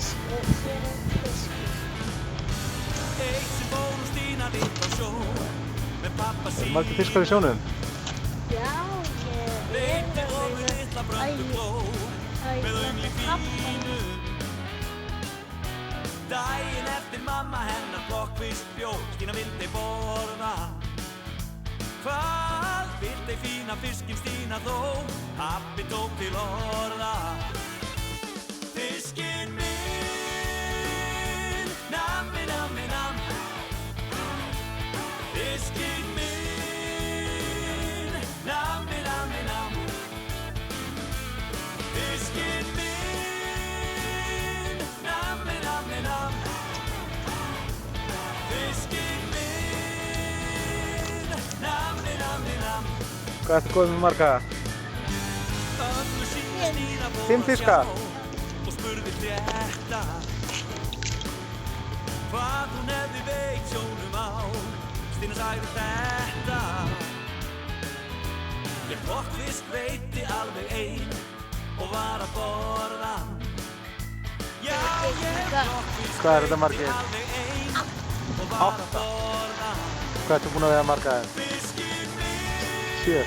fisk og hér fiskur. Eitt sem fór úr Stína lit á sjó með pappa sín. Margir fiskar í sjónum? Já, ég er að reyna pappa. Daginn eftir mamma hennar kokkfisk bjóð, Stína vildi borða. Hvað vildi fína fiskinn Stína þó, pabbi tók til orða. Fiskinn minn, nammi, nammi, namm. Fiskinn minn, nammi, nammi, namm. Fiskinn minn, nammi, nammi, namm. Fiskinn minn, nammi, nammi, namm. Hvað ertu góð með marga? 5 fiska? Og spurði frétta hvað hún hefði veitt sjónum á. Stína sagði þetta: ég kokkfisk veitti alveg ein og var að borða. Já, ég kokkfisk Hvað er þetta margir? alveg ein og var að 8. borða. Hvað ertu búin að veiða marga? Fiskinn minn, 7.